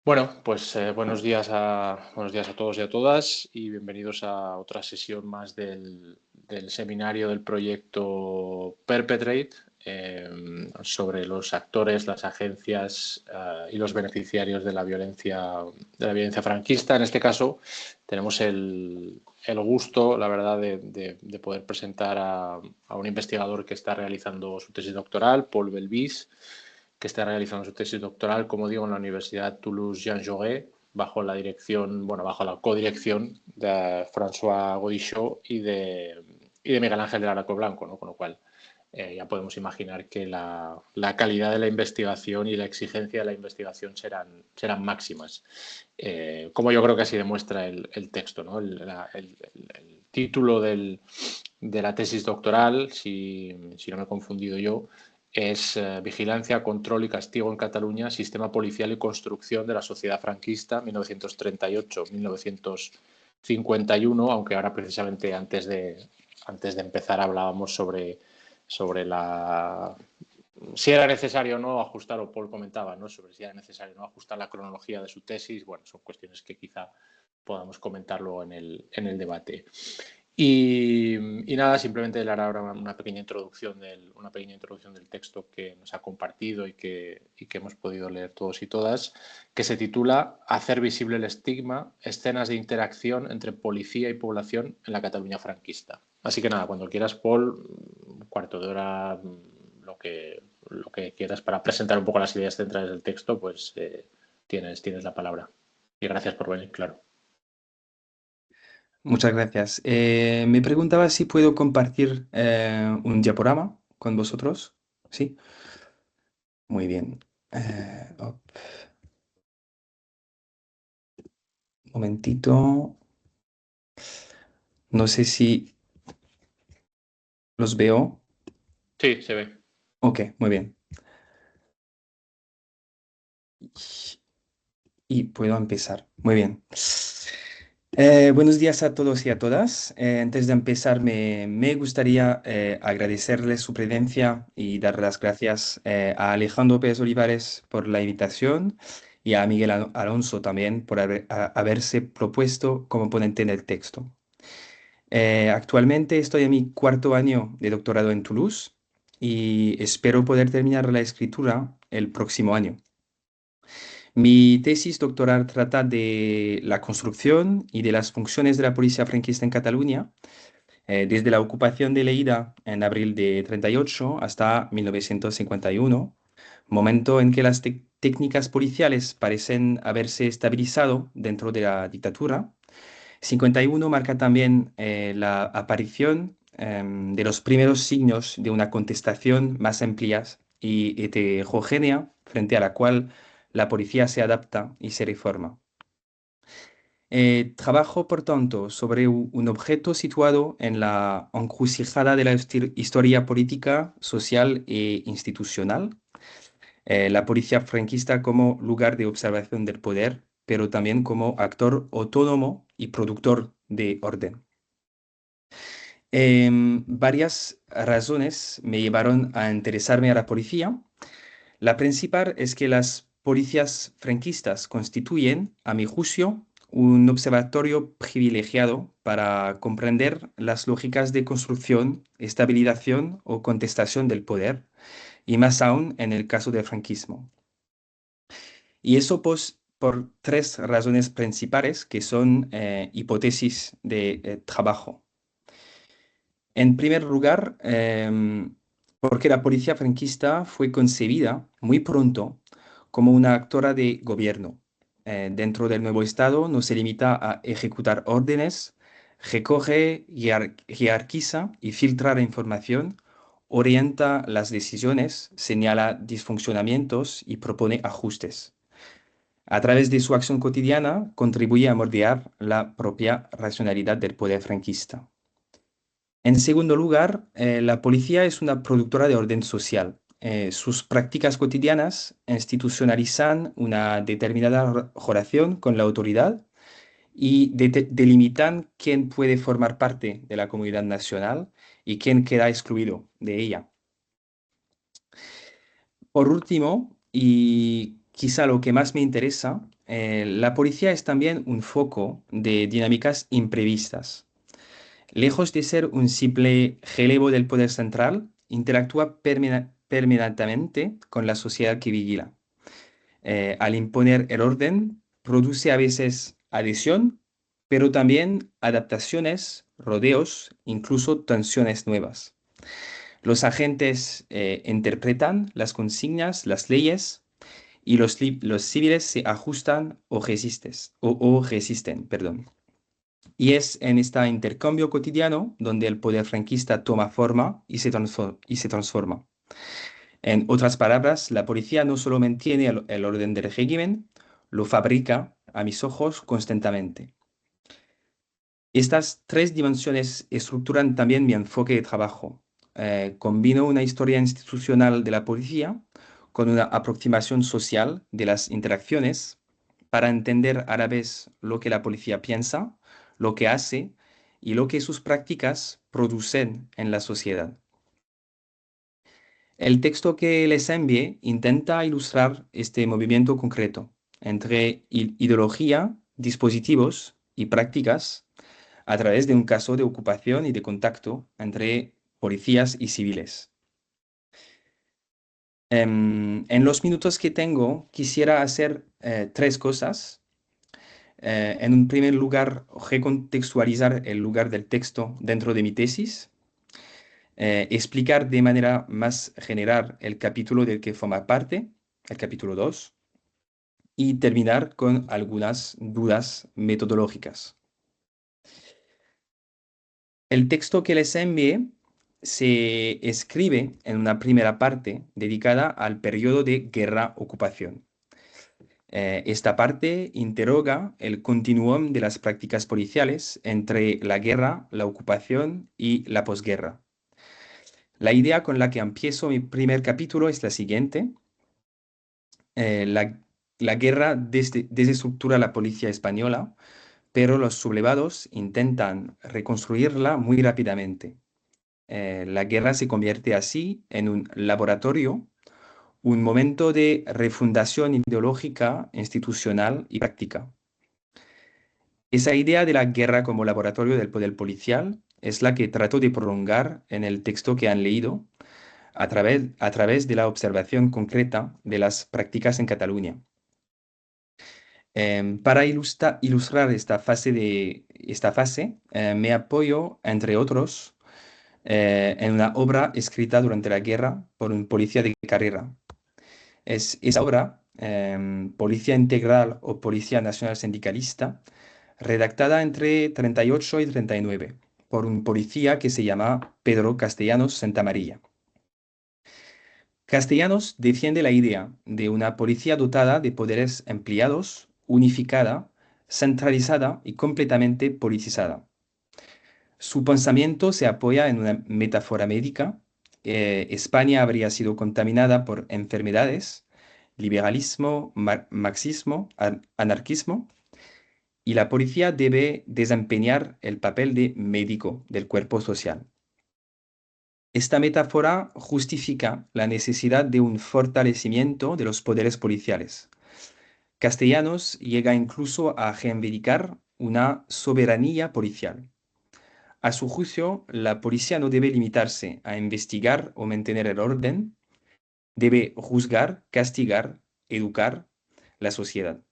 Bueno, pues buenos días a todos y a todas y bienvenidos a otra sesión más del seminario del proyecto Perpetrate sobre los actores, las agencias y los beneficiarios de la violencia franquista. En este caso tenemos el gusto, la verdad, de poder presentar a un investigador que está realizando su tesis doctoral, Paul Belvis, que está realizando su tesis doctoral, como digo, en la Universidad Toulouse-Jean Jaurès, bajo la codirección de François Godichot y de Miguel Ángel de Araco Blanco, ¿no? Con lo cual ya podemos imaginar que la calidad de la investigación y la exigencia de la investigación serán máximas. Como yo creo que así demuestra el texto, ¿no? El título de la tesis doctoral, si no me he confundido yo, es Vigilancia, Control y Castigo en Cataluña, Sistema Policial y Construcción de la Sociedad Franquista, 1938-1951, aunque ahora precisamente antes de empezar hablábamos sobre si era necesario o no ajustar, o Paul comentaba, ¿no? Sobre si era necesario o no ajustar la cronología de su tesis. Bueno, son cuestiones que quizá podamos comentar luego en el debate. Y nada, simplemente le hará ahora una pequeña introducción del texto que nos ha compartido y que hemos podido leer todos y todas, que se titula Hacer visible el estigma, escenas de interacción entre policía y población en la Cataluña franquista. Así que nada, cuando quieras, Paul, un cuarto de hora, lo que quieras para presentar un poco las ideas centrales del texto, pues tienes la palabra. Y gracias por venir, claro. Muchas gracias. Me preguntaba si puedo compartir un diaporama con vosotros. Sí, muy bien. Un momentito. No sé si los veo. Sí, se ve. Ok, muy bien. Y puedo empezar. Muy bien. Buenos días a todos y a todas. Antes de empezar, me gustaría agradecerles su presencia y dar las gracias a Alejandro Pérez Olivares por la invitación y a Miguel Alonso también por haberse propuesto como ponente en el texto. Actualmente estoy en mi cuarto año de doctorado en Toulouse y espero poder terminar la escritura el próximo año. Mi tesis doctoral trata de la construcción y de las funciones de la policía franquista en Cataluña, desde la ocupación de Lleida en abril de 38 hasta 1951, momento en que las técnicas policiales parecen haberse estabilizado dentro de la dictadura. 51 marca también la aparición de los primeros signos de una contestación más amplia y heterogénea frente a la cual la policía se adapta y se reforma. Trabajo, por tanto, sobre un objeto situado en la encrucijada de la historia política, social e institucional, la policía franquista como lugar de observación del poder, pero también como actor autónomo y productor de orden. Varias razones me llevaron a interesarme a la policía. La principal es que las policías franquistas constituyen, a mi juicio, un observatorio privilegiado para comprender las lógicas de construcción, estabilización o contestación del poder, y más aún en el caso del franquismo. Y eso pues, por tres razones principales que son hipótesis de trabajo. En primer lugar, porque la policía franquista fue concebida muy pronto como una actora de gobierno. Dentro del nuevo Estado no se limita a ejecutar órdenes, recoge, jerarquiza y filtra la información, orienta las decisiones, señala disfuncionamientos y propone ajustes. A través de su acción cotidiana contribuye a moldear la propia racionalidad del poder franquista. En segundo lugar, la policía es una productora de orden social. Sus prácticas cotidianas institucionalizan una determinada relación con la autoridad y delimitan quién puede formar parte de la comunidad nacional y quién queda excluido de ella. Por último, y quizá lo que más me interesa, la policía es también un foco de dinámicas imprevistas. Lejos de ser un simple relevo del poder central, interactúa permanentemente con la sociedad que vigila. Al imponer el orden, produce a veces adhesión, pero también adaptaciones, rodeos, incluso tensiones nuevas. Los agentes interpretan las consignas, las leyes, y los civiles se ajustan o resisten, perdón. Y es en este intercambio cotidiano donde el poder franquista toma forma y se transforma. En otras palabras, la policía no solo mantiene el orden del régimen, lo fabrica a mis ojos constantemente. Estas tres dimensiones estructuran también mi enfoque de trabajo. Combino una historia institucional de la policía con una aproximación social de las interacciones para entender a la vez lo que la policía piensa, lo que hace y lo que sus prácticas producen en la sociedad. El texto que les envié intenta ilustrar este movimiento concreto entre ideología, dispositivos y prácticas a través de un caso de ocupación y de contacto entre policías y civiles. En los minutos que tengo, quisiera hacer tres cosas. En un primer lugar, recontextualizar el lugar del texto dentro de mi tesis, explicar de manera más general el capítulo del que forma parte, el capítulo 2, y terminar con algunas dudas metodológicas. El texto que les envié se escribe en una primera parte dedicada al periodo de guerra-ocupación. Esta parte interroga el continuum de las prácticas policiales entre la guerra, la ocupación y la posguerra. La idea con la que empiezo mi primer capítulo es la siguiente. La guerra desestructura la policía española, pero los sublevados intentan reconstruirla muy rápidamente. La guerra se convierte así en un laboratorio, un momento de refundación ideológica, institucional y práctica. Esa idea de la guerra como laboratorio del poder policial es la que trato de prolongar en el texto que han leído a través de la observación concreta de las prácticas en Cataluña. Para ilustrar esta fase, me apoyo, entre otros, en una obra escrita durante la guerra por un policía de carrera. Esa obra, Policía Integral o Policía Nacional Sindicalista, redactada entre 38 y 39 por un policía que se llama Pedro Castellanos Santamaría. Castellanos defiende la idea de una policía dotada de poderes empleados, unificada, centralizada y completamente politizada. Su pensamiento se apoya en una metáfora médica. España habría sido contaminada por enfermedades, liberalismo, marxismo, anarquismo, y la policía debe desempeñar el papel de médico del cuerpo social. Esta metáfora justifica la necesidad de un fortalecimiento de los poderes policiales. Castellanos llega incluso a reivindicar una soberanía policial. A su juicio, la policía no debe limitarse a investigar o mantener el orden, debe juzgar, castigar, educar la sociedad.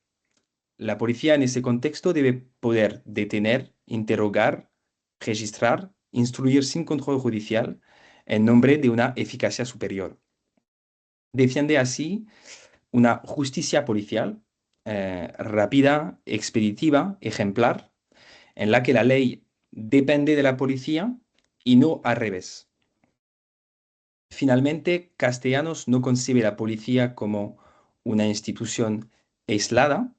La policía en ese contexto debe poder detener, interrogar, registrar, instruir sin control judicial en nombre de una eficacia superior. Defiende así una justicia policial rápida, expeditiva, ejemplar, en la que la ley depende de la policía y no al revés. Finalmente, Castellanos no concibe la policía como una institución aislada,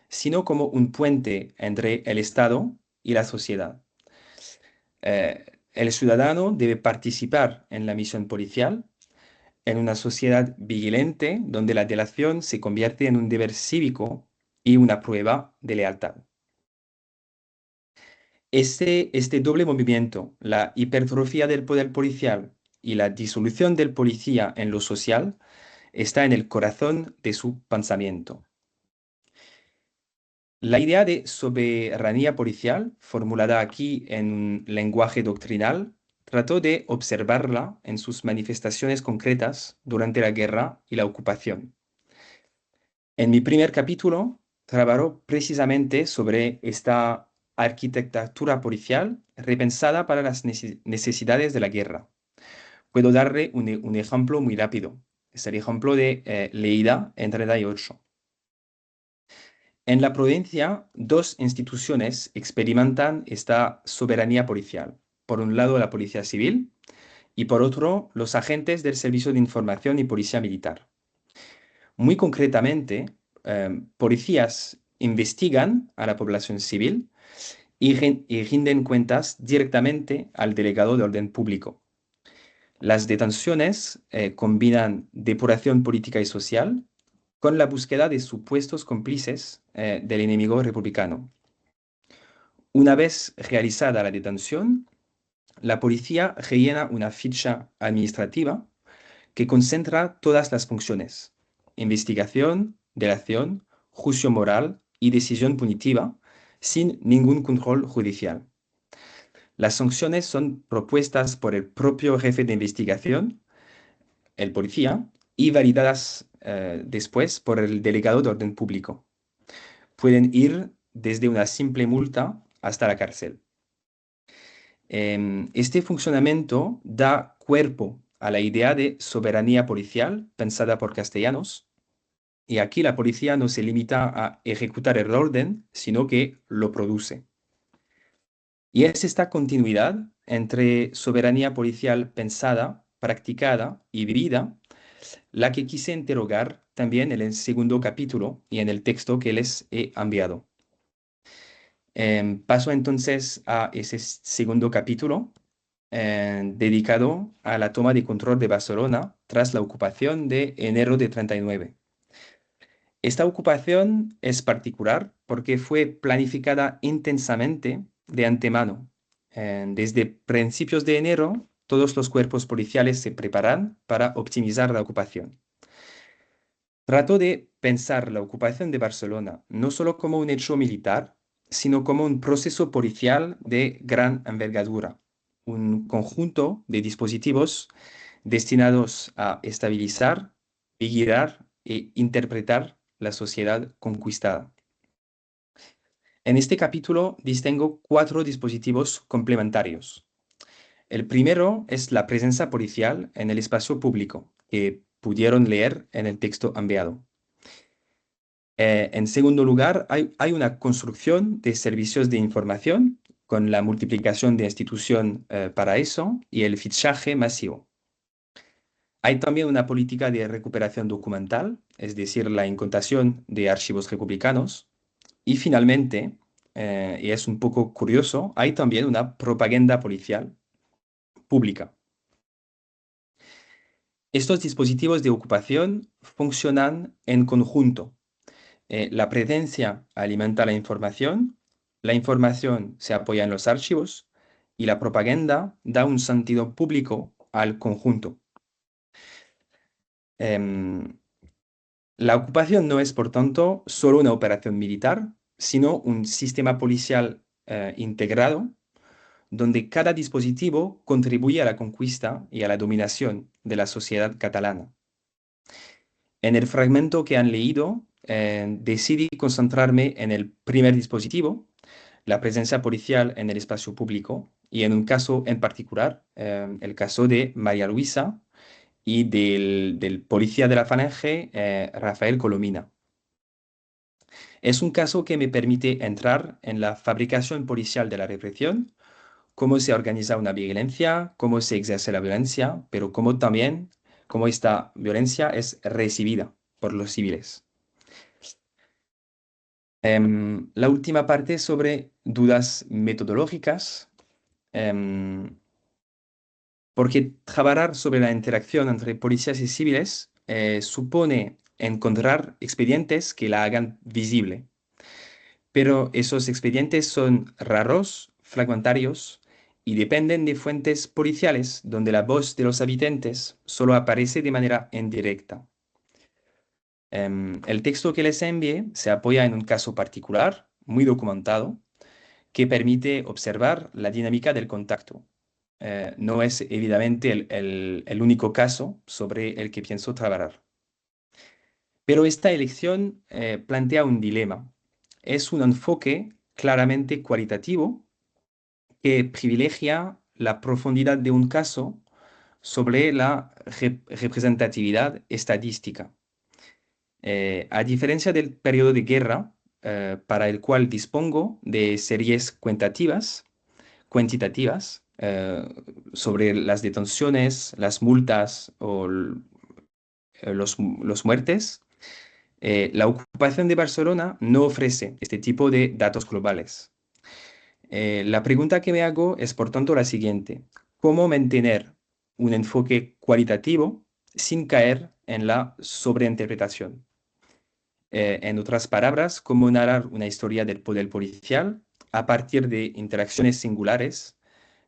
sino como un puente entre el Estado y la sociedad. El ciudadano debe participar en la misión policial en una sociedad vigilante donde la delación se convierte en un deber cívico y una prueba de lealtad. Este doble movimiento, la hipertrofia del poder policial y la disolución del policía en lo social, está en el corazón de su pensamiento. La idea de soberanía policial, formulada aquí en un lenguaje doctrinal, trató de observarla en sus manifestaciones concretas durante la guerra y la ocupación. En mi primer capítulo, trabajó precisamente sobre esta arquitectura policial repensada para las necesidades de la guerra. Puedo darle un ejemplo muy rápido. Es el ejemplo de Lleida en 38. En la provincia, dos instituciones experimentan esta soberanía policial. Por un lado, la Policía Civil y por otro, los agentes del Servicio de Información y Policía Militar. Muy concretamente, policías investigan a la población civil y rinden cuentas directamente al delegado de orden público. Las detenciones combinan depuración política y social con la búsqueda de supuestos cómplices del enemigo republicano. Una vez realizada la detención, la policía rellena una ficha administrativa que concentra todas las funciones: investigación, delación, juicio moral y decisión punitiva, sin ningún control judicial. Las sanciones son propuestas por el propio jefe de investigación, el policía, y validadas después por el delegado de orden público. Pueden ir desde una simple multa hasta la cárcel. Este funcionamiento da cuerpo a la idea de soberanía policial pensada por Castellanos, y aquí la policía no se limita a ejecutar el orden, sino que lo produce. Y es esta continuidad entre soberanía policial pensada, practicada y vivida la que quise interrogar también en el segundo capítulo y en el texto que les he enviado. Paso entonces a ese segundo capítulo dedicado a la toma de control de Barcelona tras la ocupación de enero de 39. Esta ocupación es particular porque fue planificada intensamente de antemano. Desde principios de enero, todos los cuerpos policiales se preparan para optimizar la ocupación. Trato de pensar la ocupación de Barcelona no solo como un hecho militar, sino como un proceso policial de gran envergadura, un conjunto de dispositivos destinados a estabilizar, vigilar e interpretar la sociedad conquistada. En este capítulo distingo 4 dispositivos complementarios. El primero es la presencia policial en el espacio público, que pudieron leer en el texto enviado. En segundo lugar, hay una construcción de servicios de información con la multiplicación de institución para eso y el fichaje masivo. Hay también una política de recuperación documental, es decir, la incautación de archivos republicanos. Y finalmente, y es un poco curioso, hay también una propaganda policial pública. Estos dispositivos de ocupación funcionan en conjunto. La presencia alimenta la información se apoya en los archivos y la propaganda da un sentido público al conjunto. La ocupación no es, por tanto, solo una operación militar, sino un sistema policial integrado, donde cada dispositivo contribuye a la conquista y a la dominación de la sociedad catalana. En el fragmento que han leído, decidí concentrarme en el primer dispositivo, la presencia policial en el espacio público, y en un caso en particular, el caso de María Luisa y del policía de la Falange, Rafael Colomina. Es un caso que me permite entrar en la fabricación policial de la represión, cómo se organiza una violencia, cómo se ejerce la violencia, pero cómo esta violencia es recibida por los civiles. La última parte sobre dudas metodológicas, porque trabajar sobre la interacción entre policías y civiles supone encontrar expedientes que la hagan visible. Pero esos expedientes son raros, fragmentarios y dependen de fuentes policiales donde la voz de los habitantes solo aparece de manera indirecta. El texto que les envié se apoya en un caso particular, muy documentado, que permite observar la dinámica del contacto. No es evidentemente el único caso sobre el que pienso trabajar. Pero esta elección plantea un dilema. Es un enfoque claramente cualitativo que privilegia la profundidad de un caso sobre la representatividad estadística. A diferencia del periodo de guerra, para el cual dispongo de series cuantitativas sobre las detenciones, las multas o los muertes, la ocupación de Barcelona no ofrece este tipo de datos globales. La pregunta que me hago es, por tanto, la siguiente. ¿Cómo mantener un enfoque cualitativo sin caer en la sobreinterpretación? En otras palabras, cómo narrar una historia del poder policial a partir de interacciones singulares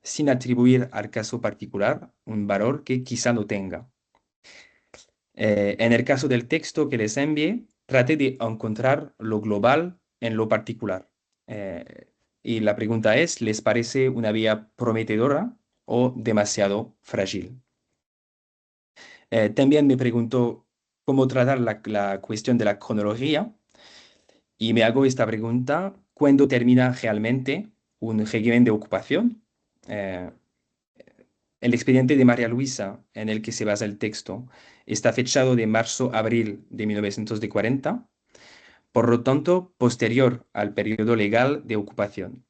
sin atribuir al caso particular un valor que quizá no tenga. En el caso del texto que les envié, trate de encontrar lo global en lo particular. Y la pregunta es, ¿les parece una vía prometedora o demasiado frágil? También me preguntó cómo tratar la cuestión de la cronología y me hago esta pregunta, ¿cuándo termina realmente un régimen de ocupación? Eh, el expediente de María Luisa, en el que se basa el texto, está fechado de marzo-abril de 1940, por lo tanto, posterior al periodo legal de ocupación.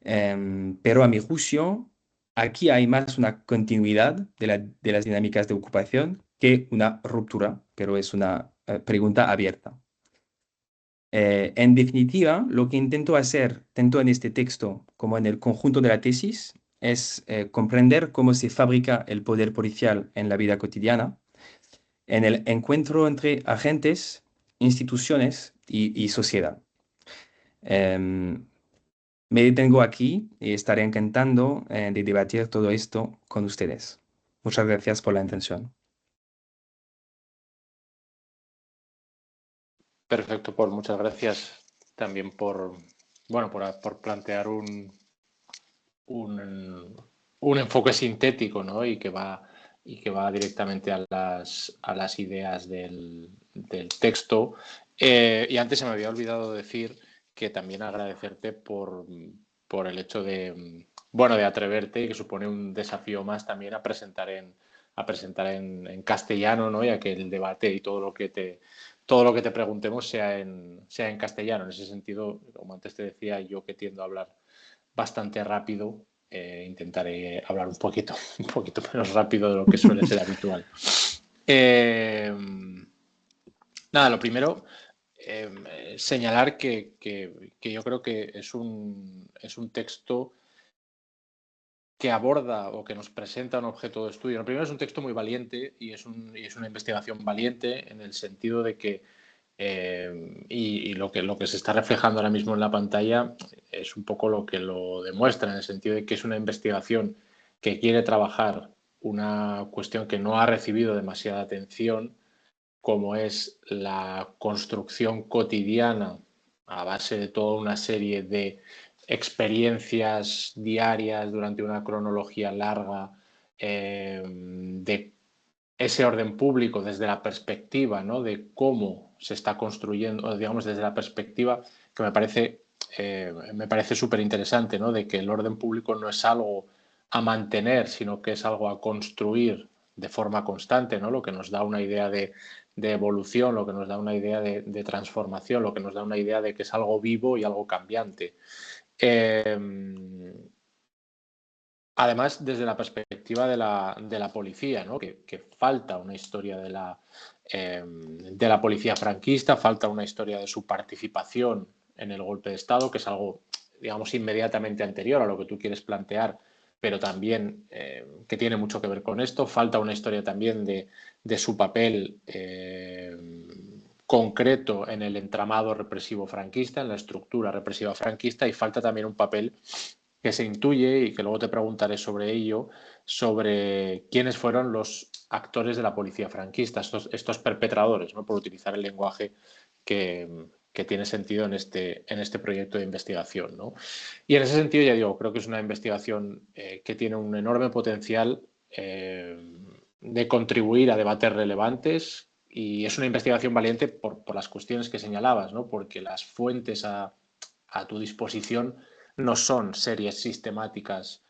Pero a mi juicio, aquí hay más una continuidad de las dinámicas de ocupación que una ruptura, pero es una pregunta abierta. En definitiva, lo que intento hacer, tanto en este texto como en el conjunto de la tesis, es comprender cómo se fabrica el poder policial en la vida cotidiana, en el encuentro entre agentes, instituciones y sociedad. Em, Me detengo aquí y estaré encantado de debatir todo esto con ustedes. Muchas gracias por la atención. Perfecto, Paul. Muchas gracias también bueno, por plantear un, un enfoque sintético, ¿no? Y que va directamente a a las ideas del texto. Y antes se me había olvidado decir que también agradecerte por el hecho bueno, de atreverte y que supone un desafío más también a presentar en castellano, ¿no? Y a que el debate y todo lo que te preguntemos sea en castellano. En ese sentido, como antes te decía, yo que tiendo a hablar bastante rápido, intentaré hablar un poquito menos rápido de lo que suele ser habitual. Eh, Nada, lo primero, señalar que yo creo que es un texto que aborda o que nos presenta un objeto de estudio. Lo primero es un texto muy valiente y es una investigación valiente en el sentido de que y lo que se está reflejando ahora mismo en la pantalla es un poco lo que lo demuestra, en el sentido de que es una investigación que quiere trabajar una cuestión que no ha recibido demasiada atención, como es la construcción cotidiana a base de toda una serie de experiencias diarias durante una cronología larga de ese orden público desde la perspectiva, ¿no? De cómo se está construyendo, digamos, desde la perspectiva que me parece súper interesante, ¿no? De que el orden público no es algo a mantener, sino que es algo a construir de forma constante, ¿no? Lo que nos da una idea de evolución, lo que nos da una idea de transformación, lo que nos da una idea de que es algo vivo y algo cambiante. Eh, Además, desde la perspectiva de la policía, ¿no? Que falta una historia de la policía franquista, falta una historia de su participación en el golpe de Estado, que es algo, digamos, inmediatamente anterior a lo que tú quieres plantear, pero también que tiene mucho que ver con esto. Falta una historia también de su papel concreto en el entramado represivo franquista, en la estructura represiva franquista, y falta también un papel que se intuye y que luego te preguntaré sobre ello, sobre quiénes fueron los actores de la policía franquista, estos perpetradores, ¿no? Por utilizar el lenguaje que tiene sentido en este proyecto de investigación, ¿no? Y en ese sentido, ya digo, creo que es una investigación que tiene un enorme potencial de contribuir a debates relevantes, y es una investigación valiente por las cuestiones que señalabas, ¿no? Porque las fuentes a tu disposición no son series sistemáticas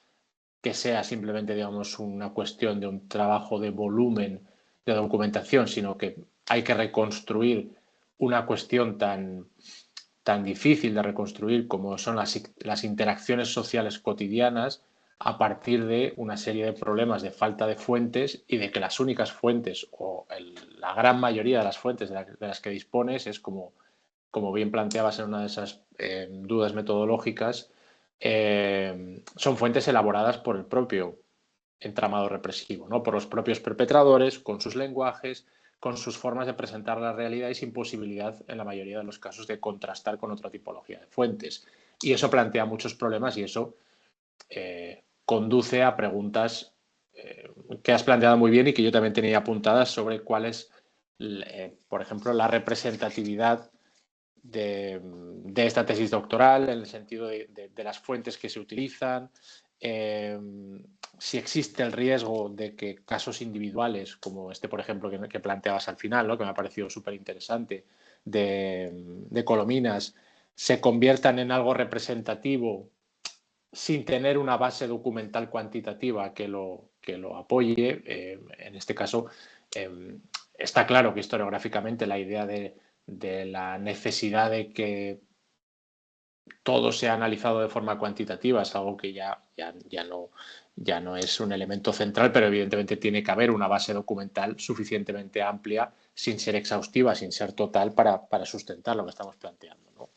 que sea simplemente, digamos, una cuestión de un trabajo de volumen de documentación, sino que hay que reconstruir una cuestión tan difícil de reconstruir como son las interacciones sociales cotidianas, a partir de una serie de problemas de falta de fuentes, y de que las únicas fuentes o la gran mayoría de las fuentes de las que dispones es, como bien planteabas en una de esas dudas metodológicas, son fuentes elaboradas por el propio entramado represivo, ¿no? Por los propios perpetradores, con sus lenguajes, con sus formas de presentar la realidad, y sin posibilidad, en la mayoría de los casos, de contrastar con otra tipología de fuentes. Y eso plantea muchos problemas, y eso conduce a preguntas que has planteado muy bien y que yo también tenía apuntadas, sobre cuál es, por ejemplo, la representatividad de esta tesis doctoral, en el sentido de las fuentes que se utilizan, si existe el riesgo de que casos individuales, como este, por ejemplo, que planteabas al final, ¿no? Que me ha parecido súper interesante, de Colominas, se conviertan en algo representativo sin tener una base documental cuantitativa que lo apoye. En este caso, está claro que historiográficamente la idea de la necesidad de que todo sea analizado de forma cuantitativa es algo que ya no es un elemento central, pero evidentemente tiene que haber una base documental suficientemente amplia, sin ser exhaustiva, sin ser total, para sustentar lo que estamos planteando, ¿no?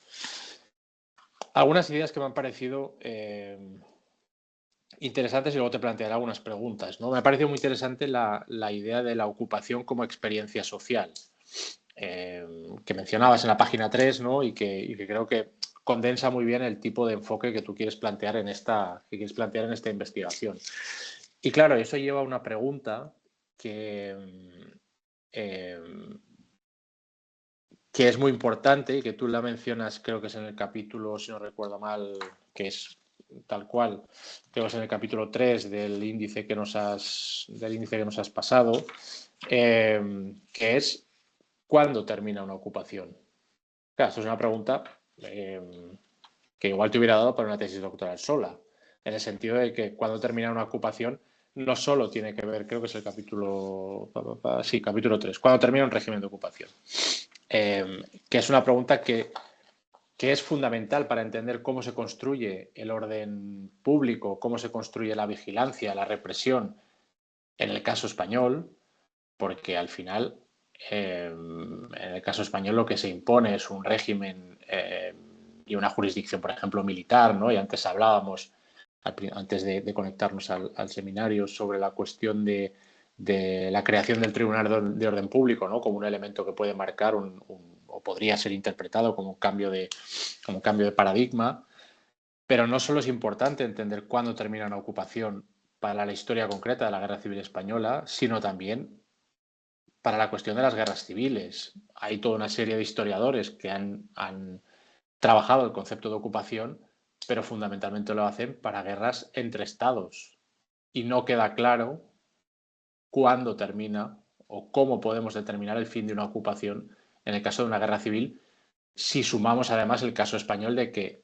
Algunas ideas que me han parecido interesantes, y luego te plantearé algunas preguntas, ¿no? Me ha parecido muy interesante la idea de la ocupación como experiencia social, que mencionabas en la página 3, ¿no? Y que creo que condensa muy bien el tipo de enfoque que tú quieres plantear en esta investigación. Y claro, eso lleva a una pregunta eh, que es muy importante, y que tú la mencionas, creo que es en el capítulo, si no recuerdo mal, que es tal cual, creo que es en el capítulo 3 del índice que nos has pasado, que es: ¿cuándo termina una ocupación? Claro, esto es una pregunta que igual te hubiera dado para una tesis doctoral sola, en el sentido de que cuando termina una ocupación no solo tiene que ver, creo que es el capítulo, sí, capítulo 3, cuando termina un régimen de ocupación, que es una pregunta que es fundamental para entender cómo se construye el orden público, cómo se construye la vigilancia, la represión en el caso español, porque al final, en el caso español, lo que se impone es un régimen y una jurisdicción, por ejemplo, militar, ¿no? Y antes hablábamos, antes de conectarnos al seminario, sobre la cuestión de la creación del Tribunal de Orden Público, ¿no? Como un elemento que puede marcar o podría ser interpretado como un cambio de paradigma. Pero no solo es importante entender cuándo termina una ocupación para la historia concreta de la Guerra Civil Española, sino también para la cuestión de las guerras civiles. Hay toda una serie de historiadores que han trabajado el concepto de ocupación, pero fundamentalmente lo hacen para guerras entre estados. Y no queda claro cuándo termina o cómo podemos determinar el fin de una ocupación en el caso de una guerra civil, si sumamos además el caso español de que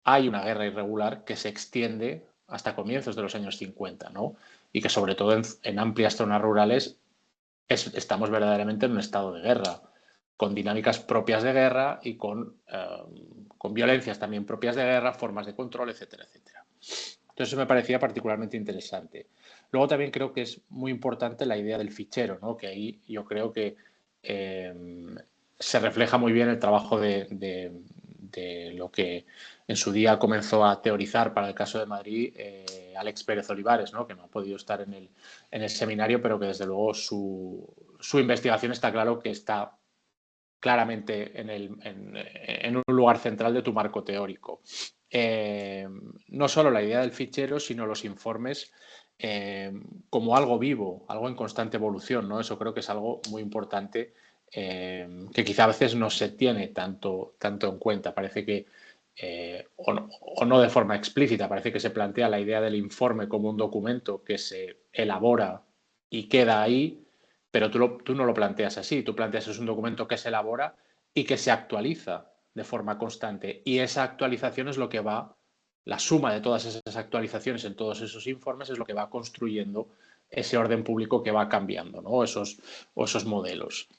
hay una guerra irregular que se extiende hasta comienzos de los años 50, ¿no? Y que sobre todo en amplias zonas rurales estamos verdaderamente en un estado de guerra, con dinámicas propias de guerra y con violencias también propias de guerra, formas de control, etcétera, etcétera. Entonces eso me parecía particularmente interesante. Luego también creo que es muy importante la idea del fichero, ¿no? Que ahí yo creo que se refleja muy bien el trabajo de lo que en su día comenzó a teorizar para el caso de Madrid Alex Pérez Olivares, ¿no? Que no ha podido estar en el seminario, pero que desde luego su investigación está claro que está claramente en un lugar central de tu marco teórico. no solo la idea del fichero, sino los informes como algo vivo, algo en constante evolución, ¿no? Eso creo que es algo muy importante que quizá a veces no se tiene tanto en cuenta. Parece que, o no de forma explícita, parece que se plantea la idea del informe como un documento que se elabora y queda ahí, pero tú no lo planteas así. Tú planteas es un documento que se elabora y que se actualiza de forma constante. Y esa actualización es lo que va, la suma de todas esas actualizaciones en todos esos informes es lo que va construyendo ese orden público que va cambiando, ¿no? O esos modelos.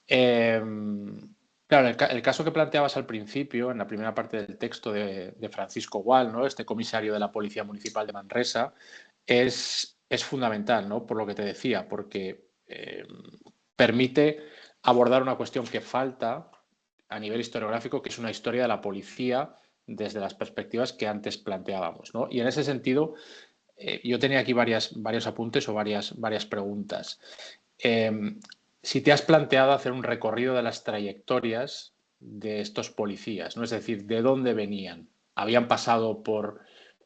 Claro, el caso que planteabas al principio, en la primera parte del texto de Francisco Gual, ¿no? Este comisario de la Policía Municipal de Manresa, es fundamental, ¿no? Por lo que te decía, porque permite abordar una cuestión que falta a nivel historiográfico, que es una historia de la policía desde las perspectivas que antes planteábamos, ¿no? Y en ese sentido, yo tenía aquí varios apuntes o varias preguntas. Si te has planteado hacer un recorrido de las trayectorias de estos policías, ¿no? Es decir, ¿de dónde venían? ¿Habían pasado por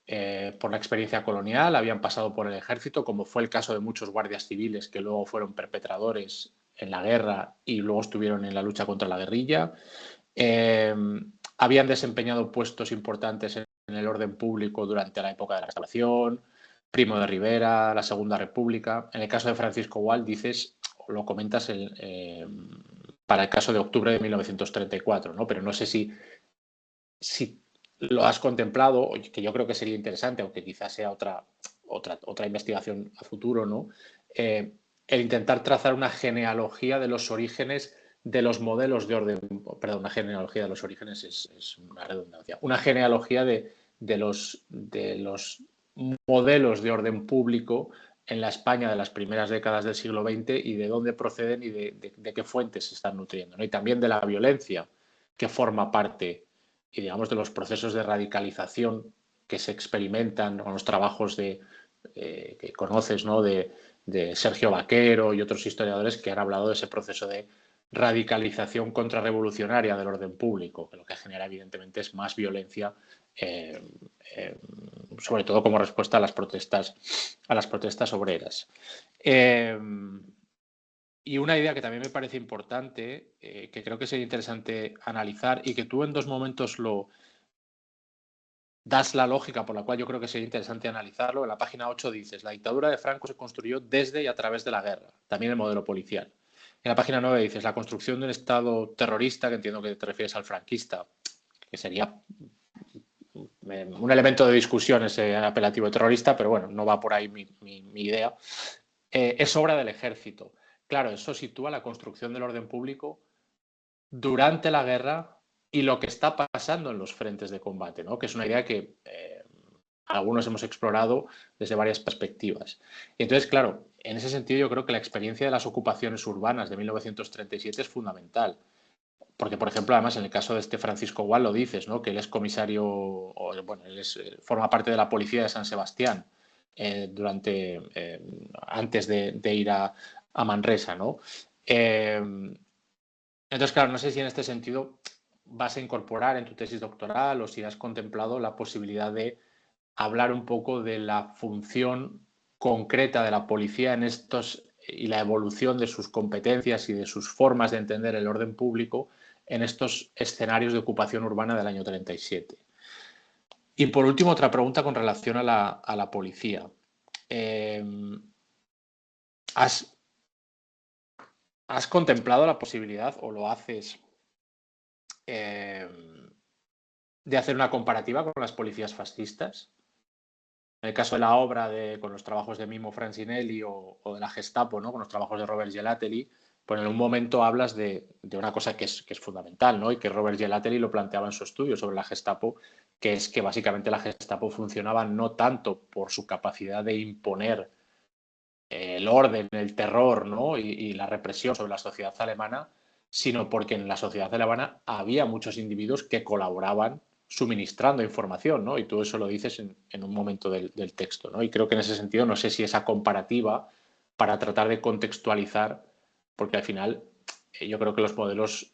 la experiencia colonial? ¿Habían pasado por el ejército, como fue el caso de muchos guardias civiles que luego fueron perpetradores en la guerra y luego estuvieron en la lucha contra la guerrilla? ¿Habían desempeñado puestos importantes en el orden público durante la época de la Restauración, Primo de Rivera, la Segunda República? En el caso de Francisco Gual dices, o lo comentas para el caso de octubre de 1934, ¿no? Pero no sé si lo has contemplado, que yo creo que sería interesante, aunque quizás sea otra investigación a futuro, ¿no? El intentar trazar una genealogía de los orígenes de los modelos de orden, perdón, una genealogía de los orígenes es una redundancia, una genealogía de los modelos de orden público en la España de las primeras décadas del siglo XX y de dónde proceden y de qué fuentes se están nutriendo, ¿no? Y también de la violencia que forma parte y digamos de los procesos de radicalización que se experimentan con los trabajos que conoces, ¿no? de Sergio Vaquero y otros historiadores que han hablado de ese proceso de radicalización contrarrevolucionaria del orden público, que lo que genera evidentemente es más violencia, sobre todo como respuesta a las protestas obreras. Y una idea que también me parece importante, que creo que sería interesante analizar y que tú en dos momentos lo das la lógica por la cual yo creo que sería interesante analizarlo. En la página 8 dices, la dictadura de Franco se construyó desde y a través de la guerra, también el modelo policial. En la página 9 dices, la construcción de un Estado terrorista, que entiendo que te refieres al franquista, que sería un elemento de discusión ese apelativo de terrorista, pero bueno, no va por ahí mi idea, es obra del ejército. Claro, eso sitúa la construcción del orden público durante la guerra y lo que está pasando en los frentes de combate, ¿no? Que es una idea que algunos hemos explorado desde varias perspectivas. Y entonces, claro, en ese sentido yo creo que la experiencia de las ocupaciones urbanas de 1937 es fundamental. Porque, por ejemplo, además en el caso de este Francisco Gual lo dices, ¿no? Que él es comisario, o, bueno, él forma parte de la policía de San Sebastián antes de ir a Manresa, ¿no? Entonces, claro, no sé si en este sentido vas a incorporar en tu tesis doctoral o si has contemplado la posibilidad de hablar un poco de la función concreta de la policía en estos y la evolución de sus competencias y de sus formas de entender el orden público en estos escenarios de ocupación urbana del año 37. Y por último, otra pregunta con relación a la policía. ¿Has contemplado la posibilidad o lo haces de hacer una comparativa con las policías fascistas? En el caso de la obra con los trabajos de Mimo Francinelli o de la Gestapo, ¿no? Con los trabajos de Robert Gelateli, pues en un momento hablas de una cosa que es fundamental, ¿no? Y que Robert Gelateli lo planteaba en su estudio sobre la Gestapo, que es que básicamente la Gestapo funcionaba no tanto por su capacidad de imponer el orden, el terror, ¿no? y la represión sobre la sociedad alemana, sino porque en la sociedad alemana había muchos individuos que colaboraban suministrando información, ¿no? Y tú eso lo dices en un momento del texto, ¿no? Y creo que en ese sentido no sé si esa comparativa para tratar de contextualizar, porque al final yo creo que los modelos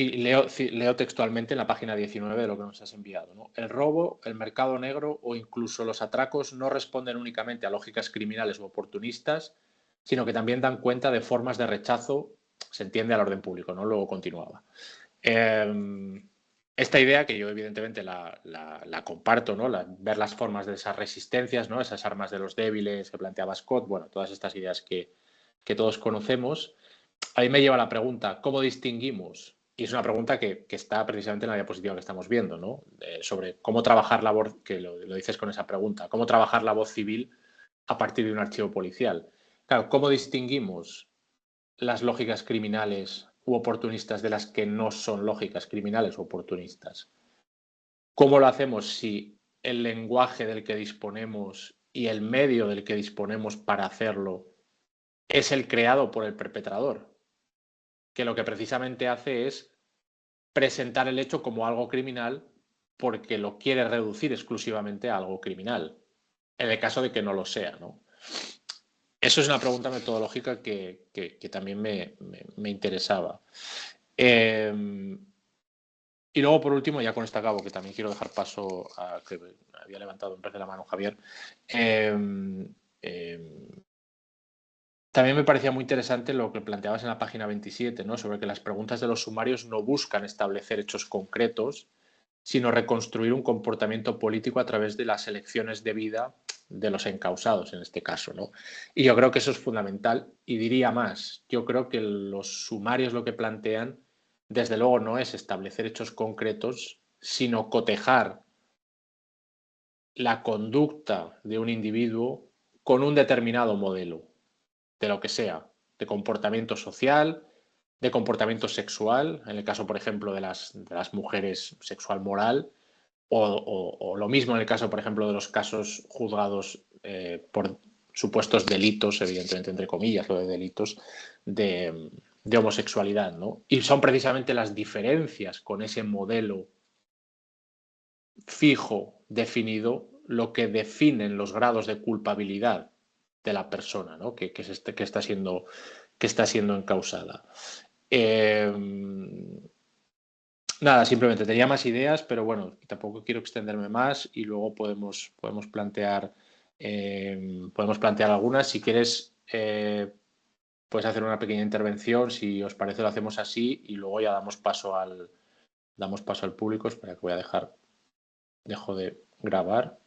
y leo textualmente en la página 19 de lo que nos has enviado, ¿no? El robo, el mercado negro o incluso los atracos no responden únicamente a lógicas criminales u oportunistas, sino que también dan cuenta de formas de rechazo, se entiende, al orden público, ¿no? Luego continuaba. Esta idea, que yo evidentemente la comparto, ¿no? Ver las formas de esas resistencias, ¿no? Esas armas de los débiles que planteaba Scott, bueno, todas estas ideas que todos conocemos. A mí me lleva la pregunta, ¿cómo distinguimos? Y es una pregunta que está precisamente en la diapositiva que estamos viendo, ¿no? Sobre cómo trabajar la voz, que lo dices con esa pregunta, ¿cómo trabajar la voz civil a partir de un archivo policial? Claro, ¿cómo distinguimos las lógicas criminales u oportunistas de las que no son lógicas criminales o oportunistas? ¿Cómo lo hacemos si el lenguaje del que disponemos y el medio del que disponemos para hacerlo es el creado por el perpetrador? Que lo que precisamente hace es presentar el hecho como algo criminal porque lo quiere reducir exclusivamente a algo criminal, en el caso de que no lo sea, ¿no? Eso es una pregunta metodológica que también me interesaba. Y luego, por último, ya con esto acabo, que también quiero dejar paso a que había levantado en vez de la mano Javier. También me parecía muy interesante lo que planteabas en la página 27, ¿no? Sobre que las preguntas de los sumarios no buscan establecer hechos concretos, sino reconstruir un comportamiento político a través de las elecciones de vida de los encausados, en este caso, ¿no? Y yo creo que eso es fundamental. Y diría más, yo creo que los sumarios lo que plantean, desde luego, no es establecer hechos concretos, sino cotejar la conducta de un individuo con un determinado modelo, de lo que sea, de comportamiento social, de comportamiento sexual, en el caso, por ejemplo, de las mujeres, sexual moral, o lo mismo en el caso, por ejemplo, de los casos juzgados por supuestos delitos, evidentemente entre comillas, lo de delitos de homosexualidad, ¿no? Y son precisamente las diferencias con ese modelo fijo, definido, lo que definen los grados de culpabilidad de la persona, ¿no? que está siendo encausada. Nada, simplemente tenía más ideas, pero bueno, tampoco quiero extenderme más y luego podemos plantear algunas. Si quieres, puedes hacer una pequeña intervención, si os parece lo hacemos así y luego ya damos paso al público. Espera que dejo de grabar.